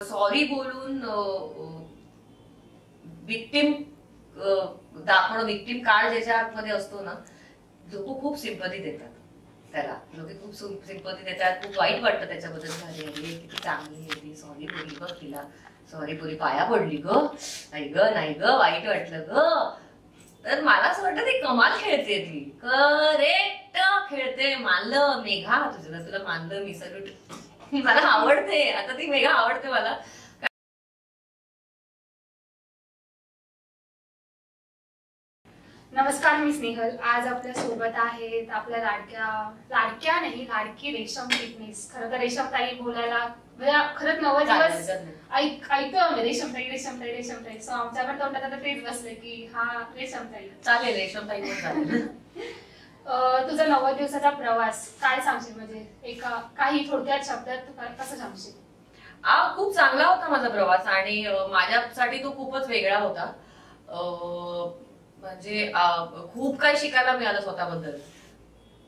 Sorry बोलून victim दाखवणं, victim card ज्याच्या आतमध्ये असतो ना, लोक खूप सिंपती देतात त्याला. लोक खूप सिंपती देतात, खूप वाईट वाटतं त्याच्याबद्दल. अरे किती चांगली आहे ती, सॉरी बोलली बघ, तिला सॉरी बोलली, पाया पडली ग, नाही ग नाही ग, वाईट वाटलं ग. तर मला असं वाटतं ती कमाल खेळते, ती करेक्ट खेळते. मानलं मेघा तुला मानलं मी, सगळं मला आवडते. आता ती मेघा आवडते मला. नमस्कार, मी स्नेहल. आज आपल्या सोबत आहेत आपल्या लाडक्या नाही, लाडकी रेशम फिटनेस. खरं तर रेशम ताई बोलायला म्हणजे खरंच 9 दिवस ऐकतो रेशम ताई रेशम ताई रेशम ताई. सो आमच्या पण तोंडात आता तेच बसले की हा रेशम ताई. चालेल, रेशम ताई चालेल. तुझा 90 दिवसाचा प्रवास काय सांगशील, म्हणजे एका काही थोडक्यात शब्दात कसं सांगशील? खूप चांगला होता माझा प्रवास आणि माझ्यासाठी तो खूपच वेगळा होता. म्हणजे खूप काही शिकायला मिळालं स्वतःबद्दल.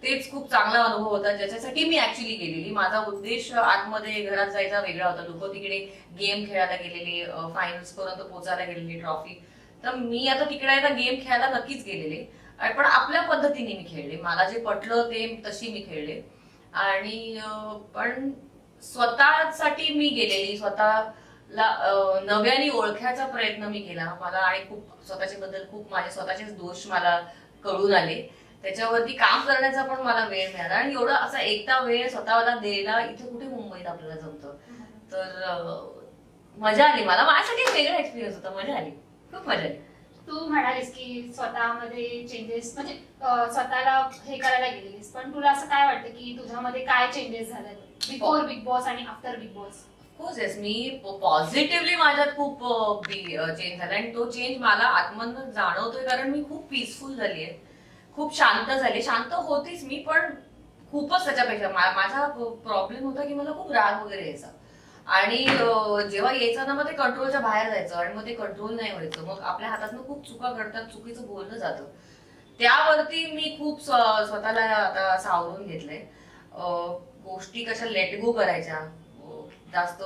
तेच खूप चांगला अनुभव होता ज्याच्यासाठी मी ऍक्च्युली गेलेली. माझा उद्देश आतमध्ये घरात जायचा वेगळा होता. लोक तिकडे गेम खेळायला गेलेले, फायनल्स पर्यंत पोहोचायला गेलेली, ट्रॉफी. तर मी आता तिकडे गेम खेळायला नक्कीच गेलेले, पण आपल्या पद्धतीने मी खेळले. मला जे पटलं ते तशी मी खेळले. आणि पण स्वतःसाठी मी गेलेली, स्वतःला नव्याने ओळखायचा प्रयत्न मी केला. मला आणि खूप स्वतःच्या बद्दल खूप माझे स्वतःचेच दोष मला कळून आले. त्याच्यावरती काम करण्याचा पण मला वेळ मिळाला. आणि एवढा असा एकटा वेळ स्वतःला द्यायला इथे कुठे मुंबईत आपल्याला जमतं. तर मजा आली मला. माझ्यासाठी वेगळा एक्सपिरियन्स होता. मजा आली, खूप मजा आली. तू म्हणालीस की स्वतःमध्ये चेंजेस, म्हणजे स्वतःला हे करायला गेलेलीस, पण तुला असं काय वाटतं की तुझ्यामध्ये काय चेंजेस झाले बिफोर बिग बॉस आणि आफ्टर बिग बॉस? होच येस, मी पॉझिटिव्हली माझ्यात खूप चेंज झाला. आणि तो चेंज मला आत्मन जाणवतोय, कारण मी खूप पीसफुल झाली आहे, खूप शांत झाली. शांत होतीच मी, पण खूपच त्याच्यापेक्षा माझा प्रॉब्लेम होता की मला खूप राग वगैरे यायचा. आणि जेव्हा यायचं ना, मग ते कंट्रोलच्या बाहेर जायचं आणि मग ते कंट्रोल नाही व्हायचं. मग आपल्या हातातनं खूप चुका घडतात, चुकीचं बोललं जातं. त्यावरती मी खूप स्वतःला आता सावरून घेतलंय. गोष्टी कशा लेट गो करायच्या, जास्त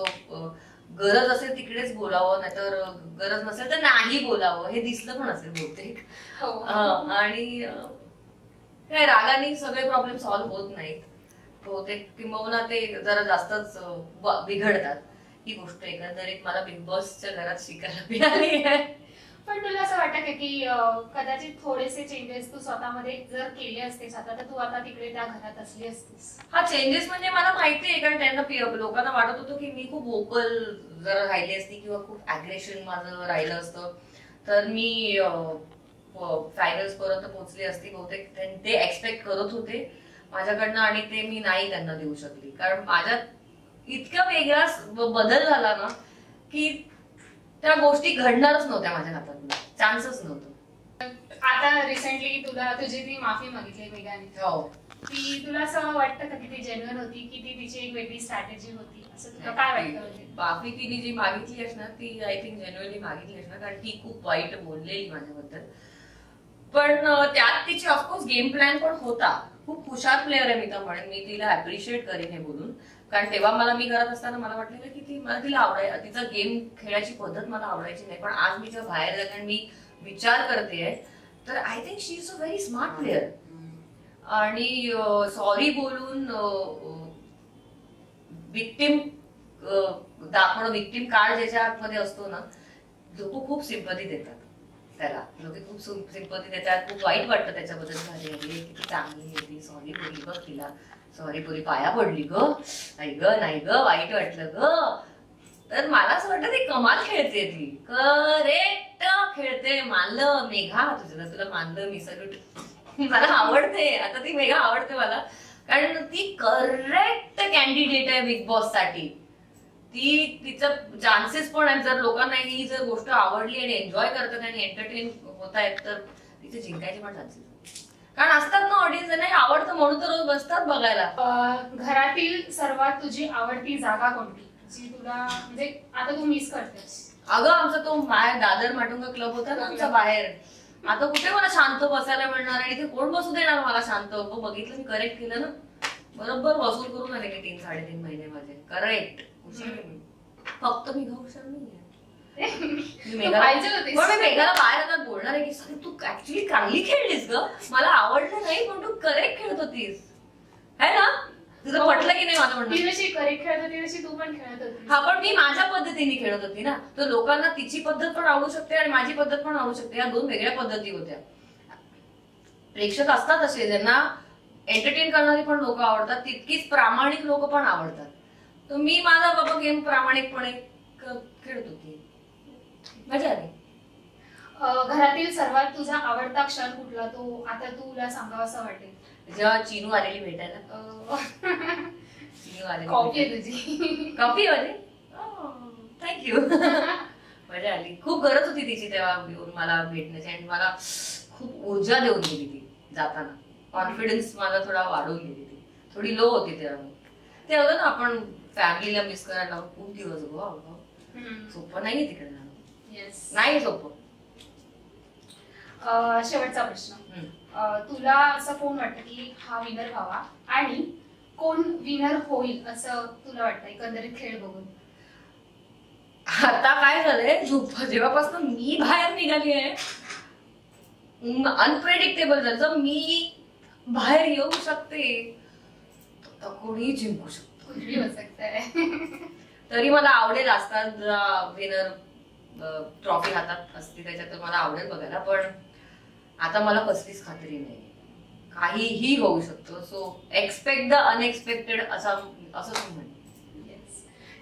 गरज असेल तिकडेच बोलावं, नाहीतर गरज नसेल तर नाही बोलावं. हे दिसलं पण असेल बहुतेक. आणि काय रागाने सगळे प्रॉब्लेम सॉल्व्ह होत नाहीत बहुतेक, किंबहुना ते जरा जास्तच बिघडतात. ही गोष्ट एकंदरीत मला बिग बॉसच्या घरात शिकायला मिळाली आहे. पण तुला असं वाटतं का की कदाचित थोडेसे चेंजेस तू स्वतःमध्ये जर केले असतेस आता, तर तू आता तिकडे त्या घरात असली असतीस? हा, चेंजेस म्हणजे मला माहिती आहे, कारण त्यांना लोकांना वाटत होतं की मी खूप वोकल जर राहिली असती किंवा खूप अग्रेशन माझं राहिलं असतं तर मी फायनल्स पर्यंत पोहोचली असती. बहुतेक ते एक्सपेक्ट करत होते माझ्याकडनं, आणि ते मी नाही त्यांना देऊ शकली. कारण माझ्यात इतका वेगळा बदल झाला ना की त्या गोष्टी घडणारच नव्हत्या माझ्या हातातून, चान्सच नव्हतं. आता रिसेंटली तुला तुझी ती माफी मागितली मेघाने, हो, ती तुला असं वाटतं का की ती जेन्युइन होती की ती तिची एक वेगळी स्ट्रॅटेजी होती, असं तुला काय वाटतं? माफी तिने जी मागितली असणार ती आय थिंक जेन्युइनली मागितली असणार, कारण ती खूप वाईट बोललेली माझ्याबद्दल. पण त्यात तिची ऑफकोर्स गेम प्लॅन पण होता. खूप हुशार प्लेअर आहे मी तर म्हणेन. मी तिला अप्रिशिएट करीन हे बोलून, कारण तेव्हा मी घरात असताना मला वाटलेलं की मला तिला आवडायचं, तिचा गेम खेळायची पद्धत मला आवडायची नाही. पण आज मी जेव्हा बाहेर जाते आणि मी विचार करते तर I think she is a very smart player. आणि सॉरी बोलून विक्टिम दाखवणं, विक्टिम कार्ड ज्याच्या आतमध्ये असतो ना, लोक खूप सिंपती देतात त्याला. लोक खूप सिंपती देतात, खूप वाईट वाटतं त्याच्याबद्दल. अरे किती चांगली आहे ती, सॉरी बोलली बघ, तिला सॉरी बोलली, पाया पडली ग, नाही ग नाही ग, वाईट वाटलं ग. तर मला असं वाटतं ती कमाल खेळते, ती करेक्ट खेळते. मानलं मेघा तुला मानलं मी, सगळं मला आवडते. आता ती मेघा आवडते मला, कारण ती करेक्ट कॅन्डिडेट आहे बिग बॉस साठी. तिचं चान्सेस पण आहेत. जर लोकांना ही जर गोष्ट आवडली आणि एन्जॉय करतात आणि एंटरटेन होत आहेत तर तिचे जिंकायचे पण चान्सेस, कारण असतात ना ऑडियन्स, नाही आवडतं म्हणून तर रोज बसतात बघायला. घरातील सर्वात तुझी आवडती जागा कोणती, जी तुला म्हणजे आता तू मिस करतेस? अगं, आमचा तो दादर माटुंगा क्लब होता ना आमचा बाहेर. आता कुठे मला शांत बसायला मिळणार, आणि इथे कोण बसू देणार मला शांत? बघितलं मी करेक्ट केलं ना, बरोबर वसूल करून आले मी 3-3.5 महिने माझे. करेक्ट. फक्त मेघा हुशार नाहीये. मी पाहिजे होतीस. पण मी मेघाला बाहेर आता बोलणार आहे की सर तू ऍक्च्युली चांगली खेळलीस ग, मला आवडलं नाही पण तू करेक्ट खेळत होतीस है ना. तुझं पटलं की नाही माझं म्हणणं. ती जशी करेक्ट खेळत होती तशी तू पण खेळत होती. हा पण मी माझ्या पद्धतीने खेळत होती ना, तर लोकांना तिची पद्धत पण आवडू शकते आणि माझी पद्धत पण आवडू शकते. या दोन वेगळ्या पद्धती होत्या. प्रेक्षक असतात असे ज्यांना एंटरटेन करणारी पण लोक आवडतात, तितकीच प्रामाणिक लोक पण आवडतात. तर मी माझा बाबा गेम प्रामाणिकपणे खेळत होती, मजा आली. घरातील सर्वात तुझा आवडता क्षण कुठला, तो आता तुला सांगावासा वाटेल? जेव्हा चिनू आलेली भेटायला. चिनू आलेली कॉपी आहे तुझी. कॉपी वाली, थँक्यू. मजा आली. खूप गरज होती तिची तेव्हा येऊन मला भेटण्याची आणि मला खूप ऊर्जा देऊन गेली ती जाताना. कॉन्फिडन्स माझा थोडा वाढवून गेली ती. थोडी लो होती तेव्हा. ते होतं ना आपण फॅमिलीला मिस करायला खूप दिवस सोपं नाहीये तिकडे नाही सोपं. शेवटचा प्रश्न, तुला असं कोण वाटतं की हा विनर व्हावा आणि कोण विनर होईल असं तुला वाटतं एकंदरीत खेळ बघून? आता काय झालंय, जेव्हापासून मी बाहेर निघाली आहे अनप्रेडिक्टेबल झालं. मी बाहेर येऊ शकते तर कोणी जिंकू शकतो. तरी मला आवडेल असतात विनर ट्रॉफी हातात असते त्याच्यात मला आवडेल बघायला. पण आता मला कसलीच खात्री नाही, काहीही होऊ शकतो. सो एक्सपेक्ट द अनएक्सपेक्टेड असं म्हणेन.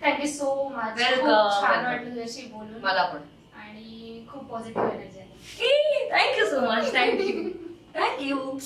Thank you so much. वेलकम. छान वाटलं तुझ्याशी बोलून. मला पण. आणि खूप पॉझिटिव्ह एनर्जी आहे. Thank you so much. थँक्यू.